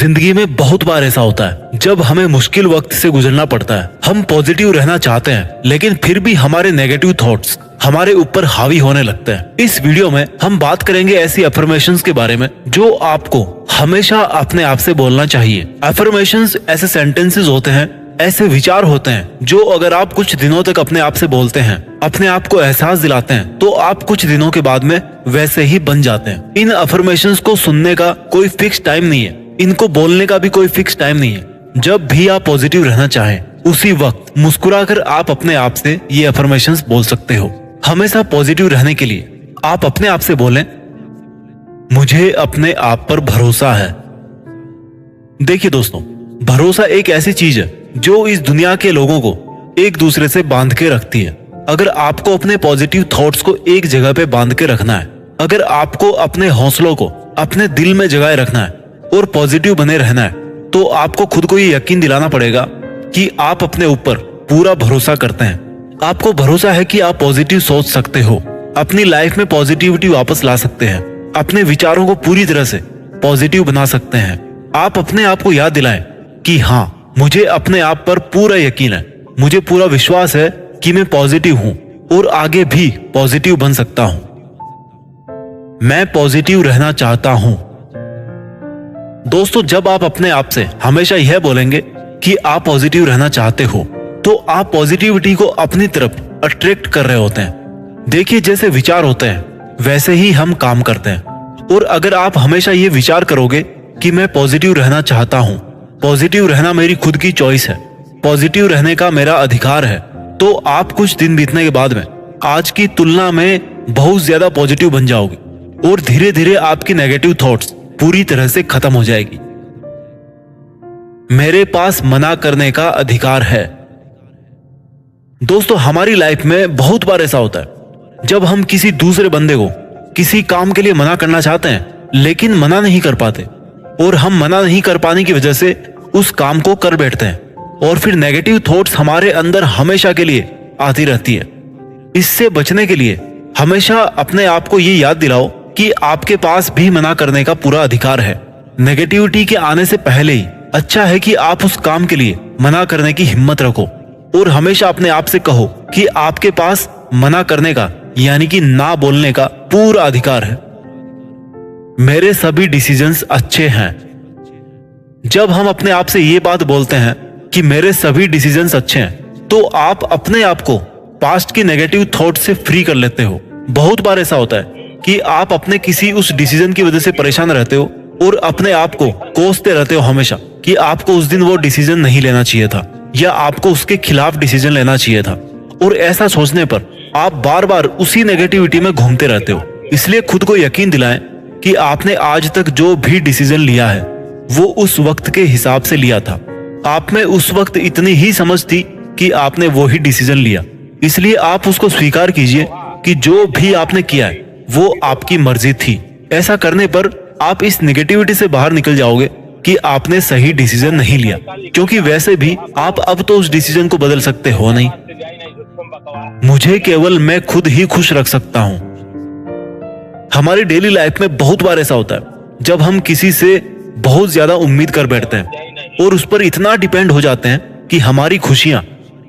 जिंदगी में बहुत बार ऐसा होता है जब हमें मुश्किल वक्त से गुजरना पड़ता है। हम पॉजिटिव रहना चाहते हैं लेकिन फिर भी हमारे नेगेटिव थॉट्स हमारे ऊपर हावी होने लगते हैं। इस वीडियो में हम बात करेंगे ऐसी अफर्मेशंस के बारे में जो आपको हमेशा अपने आप से बोलना चाहिए। अफर्मेशंस ऐसे सेंटेंसेस होते हैं, ऐसे विचार होते हैं जो अगर आप कुछ दिनों तक अपने आप से बोलते हैं, अपने आप को एहसास दिलाते हैं, तो आप कुछ दिनों के बाद में वैसे ही बन जाते हैं। इन अफर्मेशंस को सुनने का कोई फिक्स टाइम नहीं है, इनको बोलने का भी कोई फिक्स टाइम नहीं है। जब भी आप पॉजिटिव रहना चाहें उसी वक्त मुस्कुराकर आप अपने आप से ये अफर्मेशंस बोल सकते हो। हमेशा पॉजिटिव रहने के लिए आप अपने आप से बोलें, मुझे अपने आप पर भरोसा है। देखिए दोस्तों, भरोसा एक ऐसी चीज है जो इस दुनिया के लोगों को एक दूसरे से बांध के रखती है। अगर आपको अपने पॉजिटिव थॉट्स को एक जगह पे बांध के रखना है, अगर आपको अपने हौसलों को अपने दिल में जगाए रखना है और पॉजिटिव बने रहना है, तो आपको खुद को ये यकीन दिलाना पड़ेगा कि आप अपने ऊपर पूरा भरोसा करते हैं। आपको भरोसा है कि आप पॉजिटिव सोच सकते हो, अपनी लाइफ में पॉजिटिविटी वापस ला सकते हैं, अपने विचारों को पूरी तरह से पॉजिटिव बना सकते हैं। आप अपने आप को याद दिलाएं कि हाँ, मुझे अपने आप पर पूरा यकीन है, मुझे पूरा विश्वास है कि मैं पॉजिटिव हूं और आगे भी पॉजिटिव बन सकता हूं। मैं पॉजिटिव रहना चाहता हूं। दोस्तों, जब आप अपने आप से हमेशा यह बोलेंगे कि आप पॉजिटिव रहना चाहते हो, तो आप पॉजिटिविटी को अपनी तरफ अट्रैक्ट कर रहे होते हैं। देखिए, जैसे विचार होते हैं वैसे ही हम काम करते हैं। और अगर आप हमेशा ये विचार करोगे कि मैं पॉजिटिव रहना चाहता हूं, पॉजिटिव रहना मेरी खुद की चॉइस है, पॉजिटिव रहने का मेरा अधिकार है, तो आप कुछ दिन बीतने के बाद में आज की तुलना में बहुत ज्यादा पॉजिटिव बन जाओगे और धीरे धीरे आपकी नेगेटिव थॉट्स पूरी तरह से खत्म हो जाएगी। मेरे पास मना करने का अधिकार है। दोस्तों, हमारी लाइफ में बहुत बार ऐसा होता है जब हम किसी दूसरे बंदे को किसी काम के लिए मना करना चाहते हैं लेकिन मना नहीं कर पाते, और हम मना नहीं कर पाने की वजह से उस काम को कर बैठते हैं और फिर नेगेटिव थॉट्स हमारे अंदर हमेशा के लिए आती रहती है। इससे बचने के लिए हमेशा अपने आप को ये याद दिलाओ कि आपके पास भी मना करने का पूरा अधिकार है। नेगेटिविटी के आने से पहले ही अच्छा है कि आप उस काम के लिए मना करने की हिम्मत रखो और हमेशा अपने आप से कहो कि आपके पास मना करने का यानी कि ना बोलने का पूरा अधिकार है। मेरे सभी डिसीजंस अच्छे हैं। जब हम अपने आप से ये बात बोलते हैं कि मेरे सभी डिसीजंस अच्छे हैं, तो आप अपने आप को पास्ट की नेगेटिव थॉट से फ्री कर लेते हो। बहुत बार ऐसा होता है कि आप अपने किसी उस डिसीजन की वजह से परेशान रहते हो और अपने आप को कोसते रहते हो हमेशा कि आपको उस दिन वो डिसीजन नहीं लेना चाहिए था या आपको उसके खिलाफ डिसीजन लेना चाहिए था। और ऐसा सोचने पर आप बार बार उसी नेगेटिविटी में घूमते रहते हो। इसलिए खुद को यकीन दिलाएं कि आपने आज तक जो भी डिसीजन लिया है वो उस वक्त के हिसाब से लिया था। आप में उस वक्त इतनी ही समझ थी कि आपने वो ही डिसीजन लिया, इसलिए आप उसको स्वीकार कीजिए कि जो भी आपने किया है वो आपकी मर्जी थी। ऐसा करने पर आप इस नेगेटिविटी से बाहर निकल जाओगे कि आपने सही डिसीजन नहीं लिया, क्योंकि वैसे भी आप अब तो उस डिसीजन को बदल सकते हो नहीं। मुझे केवल मैं खुद ही खुश रख सकता हूं। हमारी डेली लाइफ में बहुत बार ऐसा होता है जब हम किसी से बहुत ज्यादा उम्मीद कर बैठते हैं और उस पर इतना डिपेंड हो जाते हैं कि हमारी खुशियां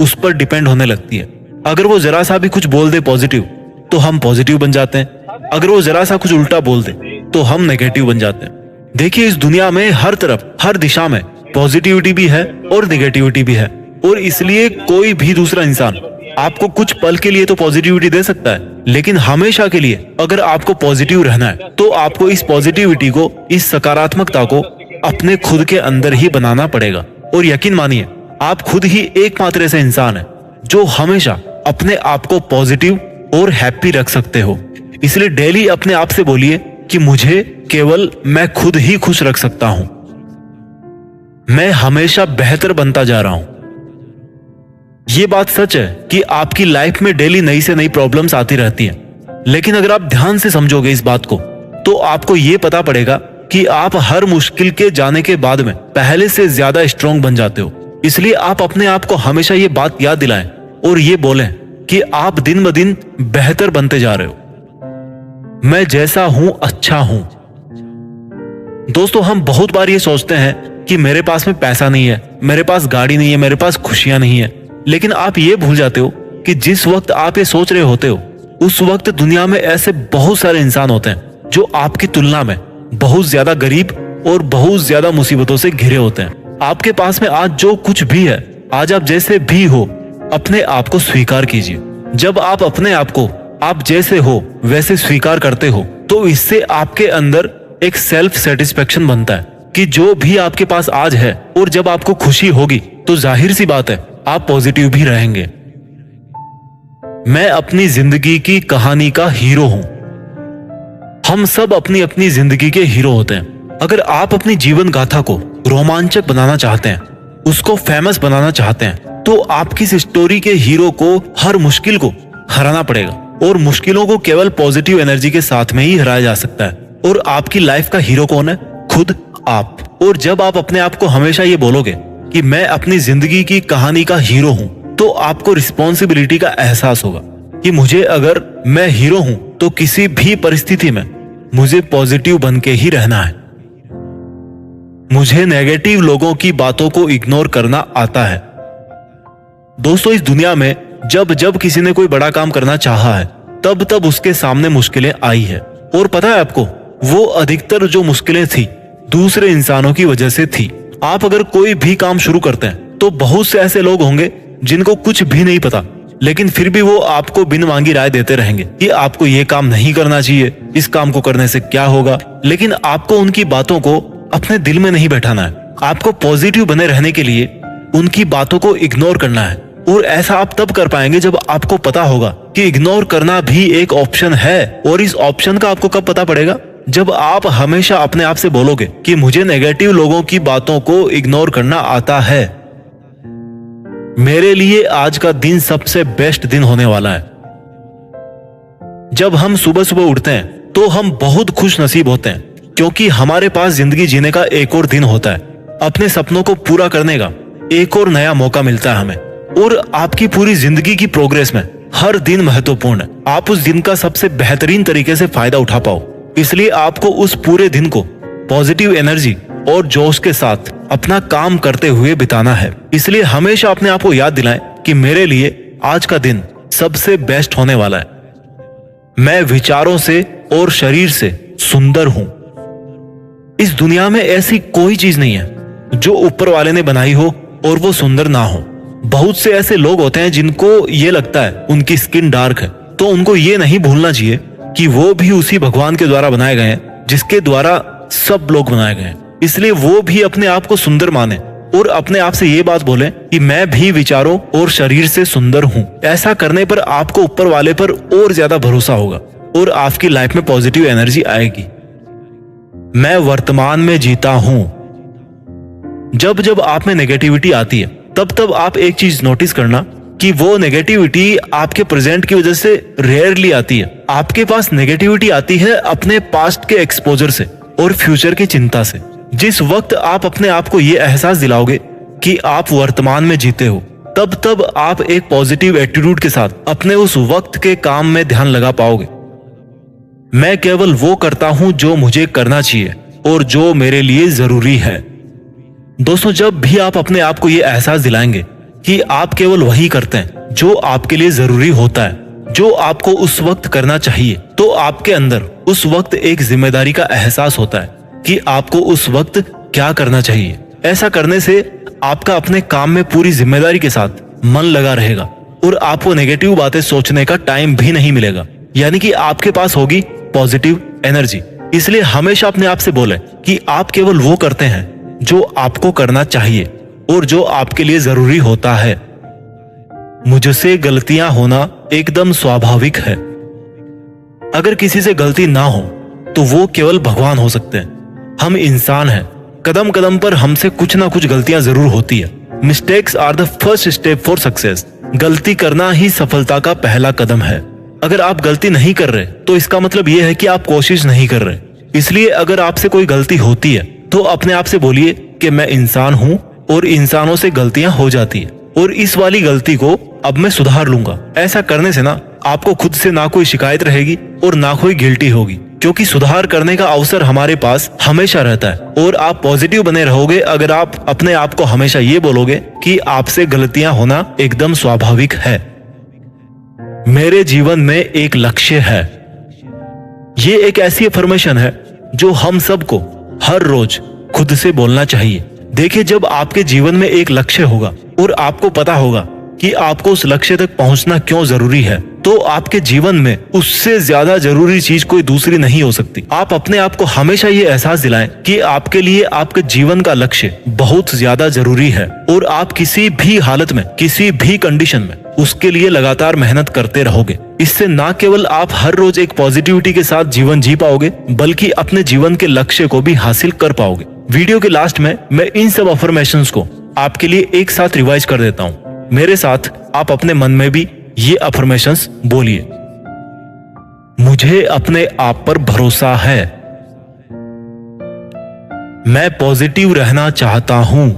उस पर डिपेंड होने लगती है। अगर वो जरा सा भी कुछ बोल दे पॉजिटिव तो हम पॉजिटिव बन जाते हैं, अगर वो जरा सा कुछ उल्टा बोल दे तो हम नेगेटिव बन जाते हैं। देखिए, इस दुनिया में हर तरफ हर दिशा में पॉजिटिविटी भी है और नेगेटिविटी भी है, और इसलिए कोई भी दूसरा इंसान आपको कुछ पल के लिए तो पॉजिटिविटी दे सकता है, लेकिन हमेशा के लिए अगर आपको पॉजिटिव रहना है तो आपको इस पॉजिटिविटी को, इस सकारात्मकता को अपने खुद के अंदर ही बनाना पड़ेगा। और यकीन मानिए, आप खुद ही एकमात्र ऐसे इंसान है जो हमेशा अपने आप को पॉजिटिव और हैप्पी रख सकते हो। इसलिए डेली अपने आप से बोलिए कि मुझे केवल मैं खुद ही खुश रख सकता हूं। मैं हमेशा बेहतर बनता जा रहा हूं। ये बात सच है कि आपकी लाइफ में डेली नई से नई प्रॉब्लम्स आती रहती हैं, लेकिन अगर आप ध्यान से समझोगे इस बात को तो आपको ये पता पड़ेगा कि आप हर मुश्किल के जाने के बाद में पहले से ज्यादा स्ट्रांग बन जाते हो। इसलिए आप अपने आप को हमेशा ये बात याद दिलाएं और ये बोलें कि आप दिन ब दिन बेहतर बनते जा रहे हो। मैं जैसा हूं अच्छा हूं। दोस्तों, हम बहुत बार ये सोचते हैं कि मेरे पास में पैसा नहीं है, मेरे पास गाड़ी नहीं है, मेरे पास खुशियां नहीं है। लेकिन आप ये भूल जाते हो कि जिस वक्त आप ये सोच रहे होते हो उस वक्त दुनिया में ऐसे बहुत सारे इंसान होते हैं जो आपकी तुलना में बहुत ज्यादा गरीब और बहुत ज्यादा मुसीबतों से घिरे होते हैं। आपके पास में आज जो कुछ भी है, आज आप जैसे भी हो, अपने आप को स्वीकार कीजिए। जब आप अपने आप को आप जैसे हो वैसे स्वीकार करते हो तो इससे आपके अंदर एक सेल्फ सेटिस्फेक्शन बनता है कि जो भी आपके पास आज है, और जब आपको खुशी होगी तो जाहिर सी बात है आप पॉजिटिव भी रहेंगे। मैं अपनी जिंदगी की कहानी का हीरो हूं। हम सब अपनी अपनी जिंदगी के हीरो होते हैं। अगर आप अपनी जीवन गाथा को रोमांचक बनाना चाहते हैं, उसको फेमस बनाना चाहते हैं, तो आपकी इस स्टोरी के हीरो को हर मुश्किल को हराना पड़ेगा। और मुश्किलों को केवल पॉजिटिव एनर्जी के साथ में ही हराया जा सकता है। और आपकी लाइफ का हीरो कौन है? खुद आप। और जब आप अपने आप को हमेशा ये बोलोगे कि मैं अपनी जिंदगी की कहानी का हीरो हूं, तो आपको रिस्पॉन्सिबिलिटी का एहसास होगा कि मुझे, अगर मैं हीरो हूं तो किसी भी परिस्थिति में मुझे पॉजिटिव बन के ही रहना है। मुझे नेगेटिव लोगों की बातों को इग्नोर करना आता है। दोस्तों, इस दुनिया में जब जब किसी ने कोई बड़ा काम करना चाहा है, तब तब उसके सामने मुश्किलें आई है। और पता है आपको, वो अधिकतर जो मुश्किलें थी दूसरे इंसानों की वजह से थी। आप अगर कोई भी काम शुरू करते हैं तो बहुत से ऐसे लोग होंगे जिनको कुछ भी नहीं पता, लेकिन फिर भी वो आपको बिन मांगी राय देते रहेंगे कि आपको ये काम नहीं करना चाहिए, इस काम को करने से क्या होगा। लेकिन आपको उनकी बातों को अपने दिल में नहीं बैठाना है। आपको पॉजिटिव बने रहने के लिए उनकी बातों को इग्नोर करना है। और ऐसा आप तब कर पाएंगे जब आपको पता होगा कि इग्नोर करना भी एक ऑप्शन है। और इस ऑप्शन का आपको कब पता पड़ेगा? जब आप हमेशा अपने आप से बोलोगे कि मुझे नेगेटिव लोगों की बातों को इग्नोर करना आता है। मेरे लिए आज का दिन सबसे बेस्ट दिन होने वाला है। जब हम सुबह सुबह उठते हैं तो हम बहुत खुश नसीब होते हैं, क्योंकि हमारे पास जिंदगी जीने का एक और दिन होता है। अपने सपनों को पूरा करने का एक और नया मौका मिलता है हमें। और आपकी पूरी जिंदगी की प्रोग्रेस में हर दिन महत्वपूर्ण है। आप उस दिन का सबसे बेहतरीन तरीके से फायदा उठा पाओ। इसलिए आपको उस पूरे दिन को पॉजिटिव एनर्जी और जोश के साथ अपना काम करते हुए बिताना है। इसलिए हमेशा अपने आप को याद दिलाएं कि मेरे लिए आज का दिन सबसे बेस्ट होने वाला है। मैं विचारों से और शरीर से सुंदर हूं। इस दुनिया में ऐसी कोई चीज नहीं है जो ऊपर वाले ने बनाई हो और वो सुंदर ना हो। बहुत से ऐसे लोग होते हैं जिनको ये लगता है उनकी स्किन डार्क है, तो उनको ये नहीं भूलना चाहिए कि वो भी उसी भगवान के द्वारा बनाए गए हैं जिसके द्वारा सब लोग बनाए गए हैं। इसलिए वो भी अपने आप को सुंदर माने और अपने आप से ये बात बोले कि मैं भी विचारों और शरीर से सुंदर हूं। ऐसा करने पर आपको ऊपर वाले पर और ज्यादा भरोसा होगा और आपकी लाइफ में पॉजिटिव एनर्जी आएगी। मैं वर्तमान में जीता हूं। जब जब आप में नेगेटिविटी आती है तब तब आप एक चीज नोटिस करना कि वो नेगेटिविटी आपके प्रेजेंट की वजह से रेयरली आती है। आपके पास नेगेटिविटी आती है अपने पास्ट के एक्सपोजर से और फ्यूचर की चिंता से। जिस वक्त आप अपने आप को ये एहसास दिलाओगे कि आप वर्तमान में जीते हो, तब तब आप एक पॉजिटिव एटीट्यूड के साथ अपने उस वक्त के काम में ध्यान लगा पाओगे। मैं केवल वो करता हूं जो मुझे करना चाहिए और जो मेरे लिए जरूरी है। दोस्तों, जब भी आप अपने आप को ये एहसास दिलाएंगे कि आप केवल वही करते हैं जो आपके लिए जरूरी होता है, जो आपको उस वक्त करना चाहिए, तो आपके अंदर उस वक्त एक जिम्मेदारी का एहसास होता है कि आपको उस वक्त क्या करना चाहिए। ऐसा करने से आपका अपने काम में पूरी जिम्मेदारी के साथ मन लगा रहेगा और आपको नेगेटिव बातें सोचने का टाइम भी नहीं मिलेगा। यानी कि आपके पास होगी पॉजिटिव एनर्जी। इसलिए हमेशा अपने आप से बोले कि आप केवल वो करते हैं जो आपको करना चाहिए और जो आपके लिए जरूरी होता है। मुझसे गलतियां होना एकदम स्वाभाविक है। अगर किसी से गलती ना हो तो वो केवल भगवान हो सकते हैं। हम इंसान हैं, कदम कदम पर हमसे कुछ ना कुछ गलतियां जरूर होती है। Mistakes are the first step for success. गलती करना ही सफलता का पहला कदम है। अगर आप गलती नहीं कर रहे तो इसका मतलब यह है कि आप कोशिश नहीं कर रहे। इसलिए अगर आपसे कोई गलती होती है तो अपने आप से बोलिए कि मैं इंसान हूं और इंसानों से गलतियां हो जाती है और इस वाली गलती को अब मैं सुधार लूंगा। ऐसा करने से ना आपको खुद से ना कोई शिकायत रहेगी और ना कोई गिल्टी होगी। क्योंकि सुधार करने का अवसर हमारे पास हमेशा रहता है। और आप पॉजिटिव बने रहोगे अगर आप अपने आप को हमेशा ये बोलोगे कि आपसे गलतियां होना एकदम स्वाभाविक है। मेरे जीवन में एक लक्ष्य है। ये एक ऐसी अफर्मेशन है जो हम सबको हर रोज खुद से बोलना चाहिए। देखिए, जब आपके जीवन में एक लक्ष्य होगा और आपको पता होगा कि आपको उस लक्ष्य तक पहुंचना क्यों जरूरी है, तो आपके जीवन में उससे ज्यादा जरूरी चीज कोई दूसरी नहीं हो सकती। आप अपने आप को हमेशा ये एहसास दिलाएं कि आपके लिए आपके जीवन का लक्ष्य बहुत ज्यादा जरूरी है और आप किसी भी हालत में, किसी भी कंडीशन में उसके लिए लगातार मेहनत करते रहोगे। इससे ना केवल आप हर रोज एक पॉजिटिविटी के साथ जीवन जी पाओगे, बल्कि अपने जीवन के लक्ष्य को भी हासिल कर पाओगे। वीडियो के लास्ट में मैं इन सब अफर्मेशंस को आपके लिए एक साथ रिवाइज कर देता हूँ। मेरे साथ आप अपने मन में भी ये अफर्मेशंस बोलिए। मुझे अपने आप पर भरोसा है। मैं पॉजिटिव रहना चाहता हूं।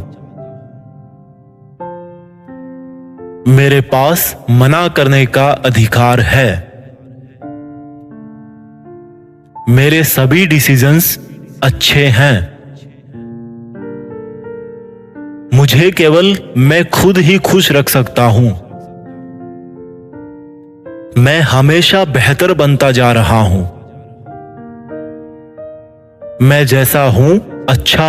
मेरे पास मना करने का अधिकार है। मेरे सभी डिसीजंस अच्छे हैं। मुझे केवल मैं खुद ही खुश रख सकता हूं। मैं हमेशा बेहतर बनता जा रहा हूं। मैं जैसा हूं अच्छा